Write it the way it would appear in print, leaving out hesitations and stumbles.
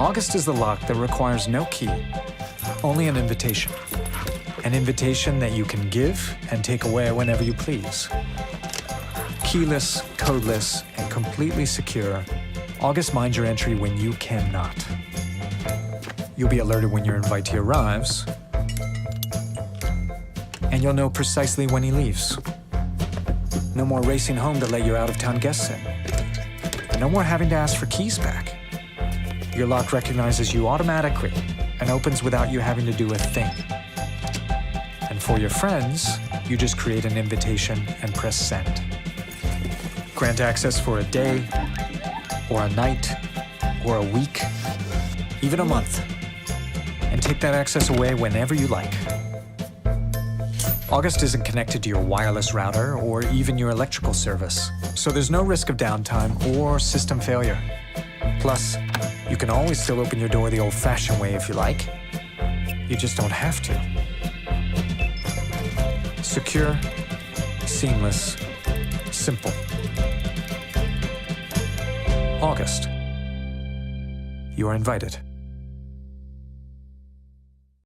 August is the lock that requires no key, only an invitation. An invitation that you can give and take away whenever you please. Keyless, codeless, and completely secure, August minds your entry when you cannot. You'll be alerted when your invitee arrives, and you'll know precisely when he leaves. No more racing home to let your out-of-town guests in. No more having to ask for keys back. Your lock recognizes you automatically and opens without you having to do a thing. And for your friends, you just create an invitation and press send. Grant access for a day, or a night, or a week, even a month. And take that access away whenever you like. August isn't connected to your wireless router or even your electrical service, so there's no risk of downtime or system failure. Plus, you can always still open your door the old-fashioned way if you like. You just don't have to. Secure, seamless, simple. August. You are invited.